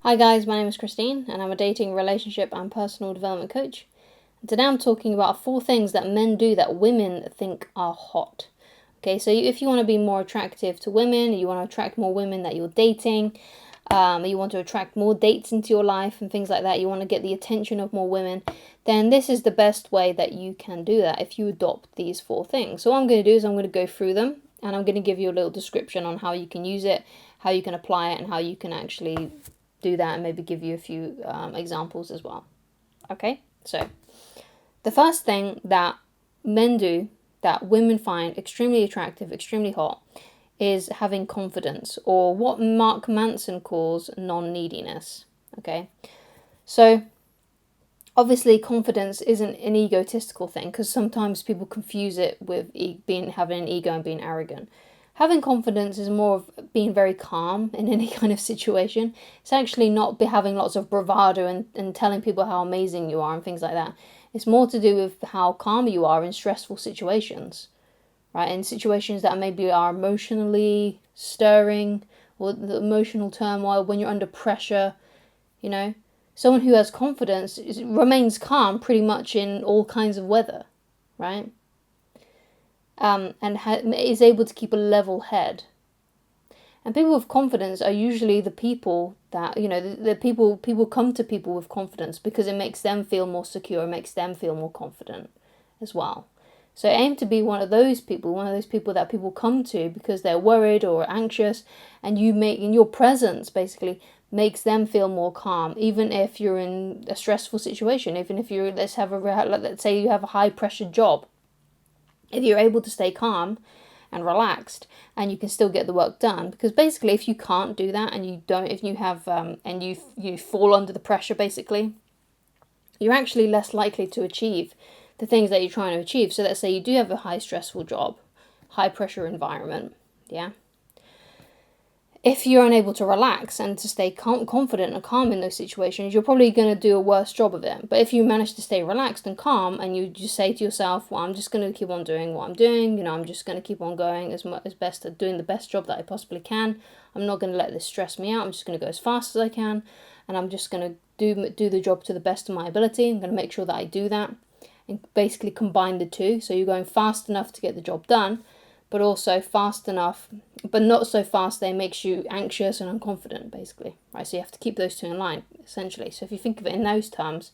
Hi guys, my name is Christine and I'm a dating, relationship and personal development coach. And today I'm talking about 4 things that men do that women think are hot. Okay, so if you want to be more attractive to women, you want to attract more women that you're dating, you want to attract more dates into your life and things like that, you want to get the attention of more women, then this is the best way that you can do that if you adopt these 4 things. So what I'm going to do is I'm going to go through them and I'm going to give you a little description on how you can use it, how you can apply it, and how you can actually do that, and maybe give you a few examples as well. Okay, so the first thing that men do that women find extremely attractive, extremely hot, is having confidence, or what Mark Manson calls non-neediness. Okay, so obviously confidence isn't an egotistical thing, because sometimes people confuse it with having an ego and being arrogant. Having confidence is more of being very calm in any kind of situation. It's actually not having lots of bravado and telling people how amazing you are and things like that. It's more to do with how calm you are in stressful situations, right? In situations that maybe are emotionally stirring, or the emotional turmoil, when you're under pressure, you know. Someone who has confidence remains calm pretty much in all kinds of weather, right? And is able to keep a level head. And people with confidence are usually the people that, the people come to people with confidence because it makes them feel more secure, it makes them feel more confident as well. So aim to be one of those people that people come to because they're worried or anxious, and in your presence basically makes them feel more calm, even if you're in a stressful situation, even if let's say you have a high pressure job. If you're able to stay calm and relaxed, and you can still get the work done, because basically if you can't do that and if you have and you fall under the pressure, basically you're actually less likely to achieve the things that you're trying to achieve. So let's say you do have a high stressful job, high pressure environment, yeah. If you're unable to relax and to stay confident and calm in those situations, you're probably going to do a worse job of it. But if you manage to stay relaxed and calm, and you just say to yourself, well, I'm just going to keep on doing what I'm doing, I'm just going to keep on going as best at doing the best job that I possibly can. I'm not going to let this stress me out. I'm just going to go as fast as I can, and I'm just going to do the job to the best of my ability. I'm going to make sure that I do that, and basically combine the two. So you're going fast enough to get the job done, but also fast enough, but not so fast that it makes you anxious and unconfident, basically, right? So you have to keep those two in line, essentially. So if you think of it in those terms,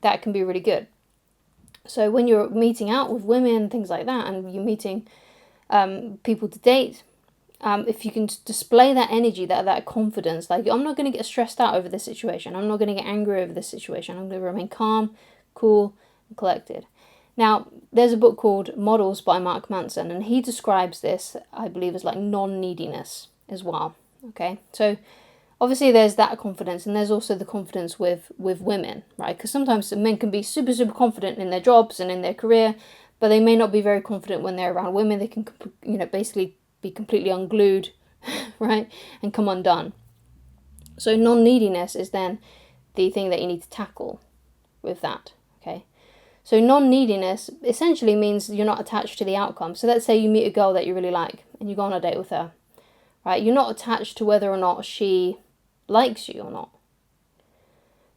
that can be really good. So when you're meeting out with women, things like that, and you're meeting people to date, if you can display that energy, that confidence, like, I'm not going to get stressed out over this situation, I'm not going to get angry over this situation, I'm going to remain calm, cool, and collected. Now, there's a book called Models by Mark Manson, and he describes this, I believe, as like non-neediness as well. Okay, so obviously there's that confidence, and there's also the confidence with women, right? Because sometimes men can be super, super confident in their jobs and in their career, but they may not be very confident when they're around women. They can, basically be completely unglued, right, and come undone. So non-neediness is then the thing that you need to tackle with that, okay? So non-neediness essentially means you're not attached to the outcome. So let's say you meet a girl that you really like and you go on a date with her, right? You're not attached to whether or not she likes you or not.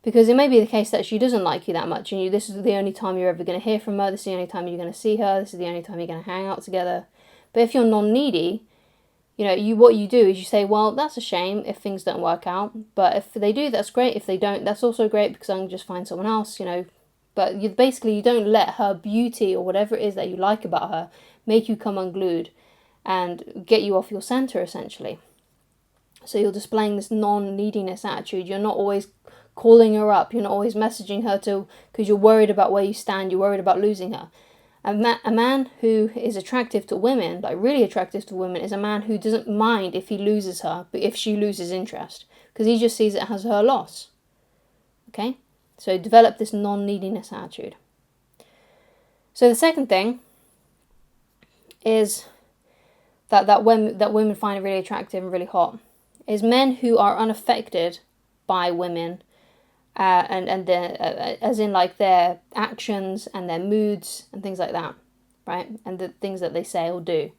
Because it may be the case that she doesn't like you that much, and this is the only time you're ever going to hear from her, this is the only time you're going to see her, this is the only time you're going to hang out together. But if you're non-needy, what you do is you say, well, that's a shame if things don't work out, but if they do, that's great. If they don't, that's also great, because I can just find someone else, But you don't let her beauty or whatever it is that you like about her make you come unglued and get you off your center, essentially. So you're displaying this non-neediness attitude. You're not always calling her up. You're not always messaging her because you're worried about where you stand. You're worried about losing her. A man who is attractive to women, like really attractive to women, is a man who doesn't mind if he loses her, but if she loses interest, because he just sees it as her loss. Okay? So develop this non-neediness attitude. So the second thing is that women find really attractive and really hot is men who are unaffected by women, as in like their actions and their moods and things like that, right? And the things that they say or do.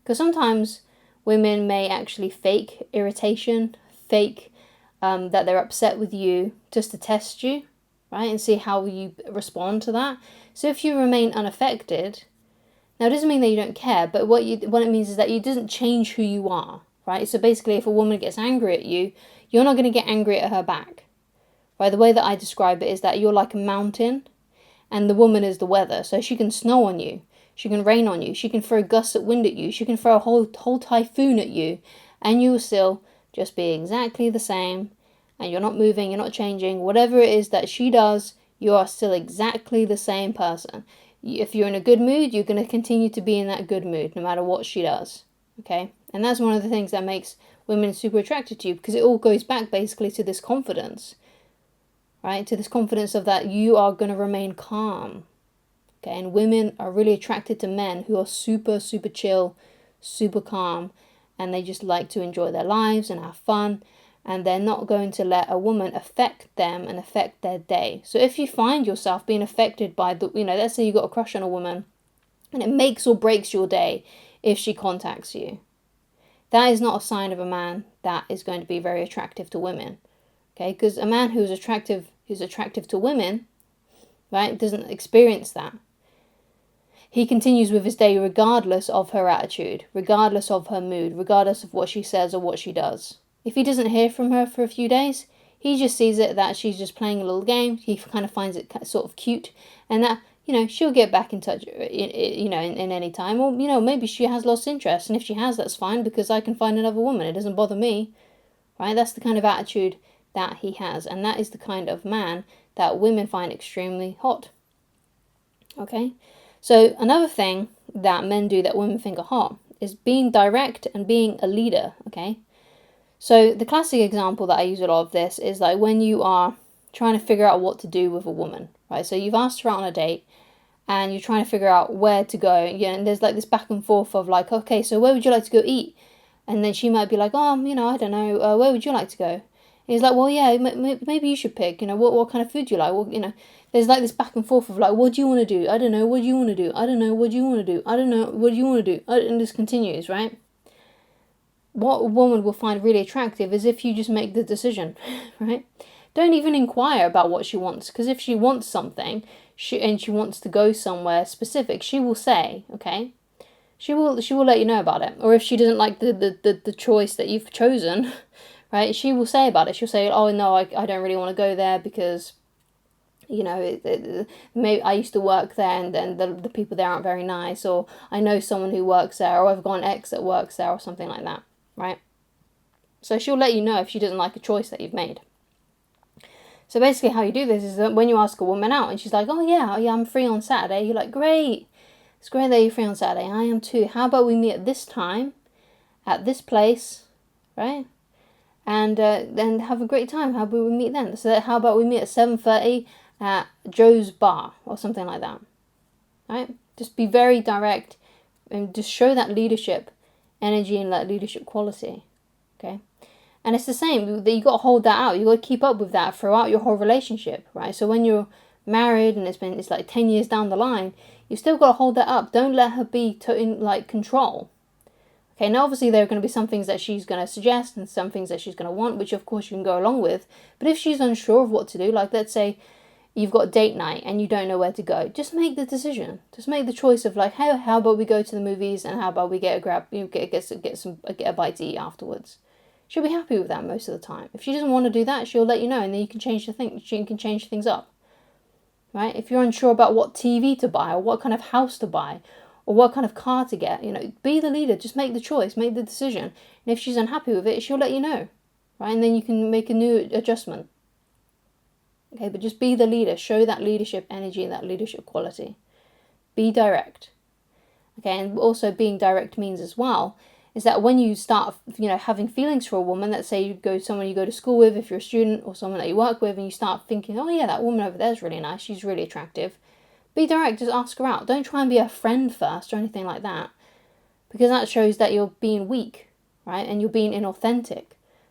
Because sometimes women may actually fake irritation, fake that they're upset with you just to test you, right? And see how you respond to that. So if you remain unaffected, now it doesn't mean that you don't care, but what it means is that it doesn't change who you are, right? So basically, if a woman gets angry at you, you're not going to get angry at her back, right? The way that I describe it is that you're like a mountain, and the woman is the weather. So she can snow on you, she can rain on you, she can throw gusts of wind at you, she can throw a whole typhoon at you, and you will still just be exactly the same, and you're not moving, you're not changing. Whatever it is that she does, you are still exactly the same person. If you're in a good mood, you're going to continue to be in that good mood no matter what she does, okay? And that's one of the things that makes women super attracted to you, because it all goes back basically to this confidence, right? To this confidence of that you are going to remain calm, okay? And women are really attracted to men who are super, super chill, super calm, and they just like to enjoy their lives and have fun, and they're not going to let a woman affect them and affect their day. So if you find yourself being affected by let's say you got a crush on a woman, and it makes or breaks your day if she contacts you, that is not a sign of a man that is going to be very attractive to women, okay? Because a man who's attractive to women, right, doesn't experience that. He continues with his day regardless of her attitude, regardless of her mood, regardless of what she says or what she does. If he doesn't hear from her for a few days, he just sees it that she's just playing a little game. He kind of finds it sort of cute, and that, she'll get back in touch, in any time. Or, maybe she has lost interest, and if she has, that's fine, because I can find another woman. It doesn't bother me, right? That's the kind of attitude that he has, and that is the kind of man that women find extremely hot, okay? So another thing that men do that women think are hot is being direct and being a leader, okay? So the classic example that I use a lot of this is like when you are trying to figure out what to do with a woman, right? So you've asked her out on a date and you're trying to figure out where to go, and there's like this back and forth of like, okay, so where would you like to go eat? And then she might be like, oh, I don't know, where would you like to go? And he's like, well, yeah, maybe you should pick, what kind of food do you like? Well, there's like this back and forth of like, what do you want to do? I don't know, what do you want to do? I don't know, what do you want to do? I don't know, what do you want to do? And this continues, right? What a woman will find really attractive is if you just make the decision, right? Don't even inquire about what she wants, because if she wants something, and she wants to go somewhere specific, she will say, okay? She will let you know about it. Or if she doesn't like the choice that you've chosen, right? She will say about it. She'll say, oh no, I don't really want to go there because, maybe I used to work there, and then the people there aren't very nice, or I know someone who works there, or I've got an ex that works there, or something like that, right? So she'll let you know if she doesn't like a choice that you've made. So basically how you do this is that when you ask a woman out and she's like, oh yeah, I'm free on Saturday, you're like, great, it's great that you're free on Saturday, I am too. How about we meet at this time, at this place, right? And then have a great time. How about we meet then? So how about we meet at 7:30 at Joe's bar or something like that, right? Just be very direct and just show that leadership energy and that leadership quality, okay? And it's the same, that you got to hold that out. You got to keep up with that throughout your whole relationship, right? So when you're married and it's like 10 years down the line, you still got to hold that up. Don't let her be in like control. Okay, now obviously there are going to be some things that she's going to suggest and some things that she's going to want, which of course you can go along with. But if she's unsure of what to do, like let's say you've got date night and you don't know where to go, just make the decision. Just make the choice of like, hey, how about we go to the movies, and how about we get a bite to eat afterwards. She'll be happy with that most of the time. If she doesn't want to do that, she'll let you know, and then you can change she can change things up. Right? If you're unsure about what TV to buy, or what kind of house to buy, or what kind of car to get, be the leader. Just make the choice, make the decision. And if she's unhappy with it, she'll let you know. Right? And then you can make a new adjustment. Okay, but just be the leader. Show that leadership energy and that leadership quality. Be direct. Okay, and also being direct means as well is that when you start, having feelings for a woman, let's say someone you go to school with, if you're a student, or someone that you work with, and you start thinking, oh yeah, that woman over there is really nice, she's really attractive. Be direct, just ask her out. Don't try and be a friend first or anything like that, because that shows that you're being weak, right? And you're being inauthentic,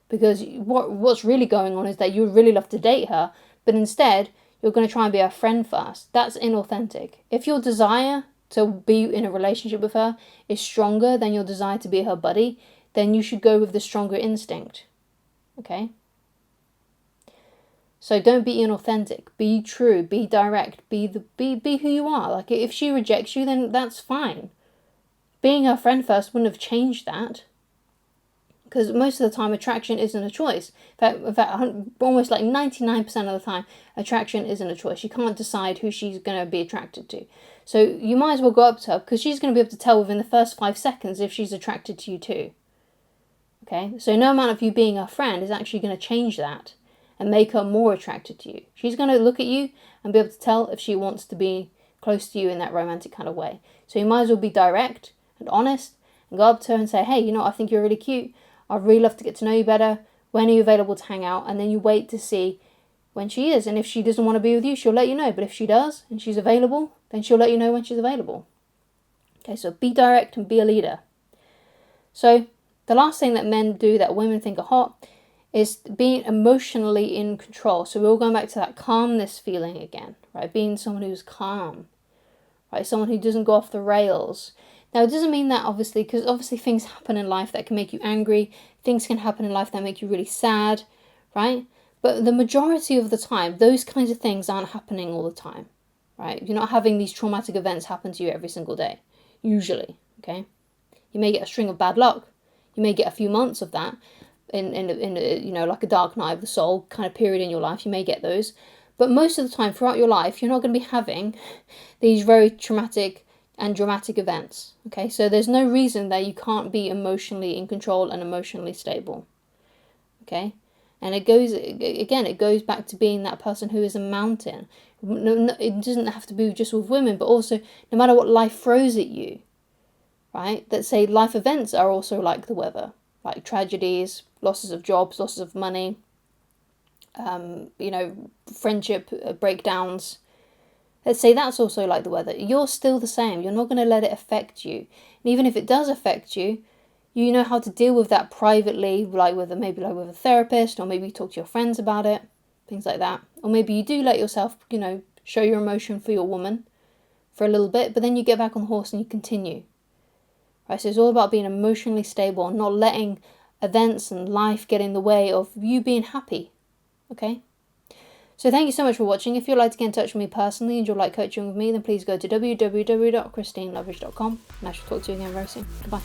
because what's really going on is that you really love to date her, but instead you're going to try and be a friend first. That's inauthentic. If your desire to be in a relationship with her is stronger than your desire to be her buddy, then you should go with the stronger instinct. Okay? So don't be inauthentic. Be true. Be direct. Be who you are. Like, if she rejects you, then that's fine. Being her friend first wouldn't have changed that. Because most of the time, attraction isn't a choice. In fact, almost like 99% of the time, attraction isn't a choice. You can't decide who she's going to be attracted to. So you might as well go up to her, because she's going to be able to tell within the first 5 seconds if she's attracted to you too. Okay? So no amount of you being her friend is actually going to change that and make her more attracted to you. She's going to look at you and be able to tell if she wants to be close to you in that romantic kind of way. So you might as well be direct and honest and go up to her and say, hey, you know, I think you're really cute. I'd really love to get to know you better. When are you available to hang out? And then you wait to see when she is. And if she doesn't want to be with you, she'll let you know. But if she does and she's available, then she'll let you know when she's available. Okay, so be direct and be a leader. So the last thing that men do that women think are hot is being emotionally in control. So we're all going back to that calmness feeling again, right? Being someone who's calm, right? Someone who doesn't go off the rails. Now, it doesn't mean that, obviously, because obviously things happen in life that can make you angry. Things can happen in life that make you really sad, right? But the majority of the time, those kinds of things aren't happening all the time, right? You're not having these traumatic events happen to you every single day, usually, okay? You may get a string of bad luck. You may get a few months of that in you know, like a dark night of the soul kind of period in your life. You may get those. But most of the time throughout your life, you're not going to be having these very traumatic and dramatic events. Okay, so there's no reason that you can't be emotionally in control and emotionally stable. Okay, and it goes back to being that person who is a mountain. It doesn't have to be just with women, but also no matter what life throws at you, right? Let's say life events are also like the weather, like tragedies, losses of jobs, losses of money, you know, friendship breakdowns. Let's say that's also like the weather. You're still the same. You're not going to let it affect you. And even if it does affect you, you know how to deal with that privately, like maybe with a therapist, or maybe you talk to your friends about it, things like that. Or maybe you do let yourself, you know, show your emotion for your woman for a little bit, but then you get back on the horse and you continue. Right? So it's all about being emotionally stable and not letting events and life get in the way of you being happy. Okay? So thank you so much for watching. If you'd like to get in touch with me personally and you'd like coaching with me, then please go to www.ChristineLoveridge.com, and I shall talk to you again very soon. Goodbye.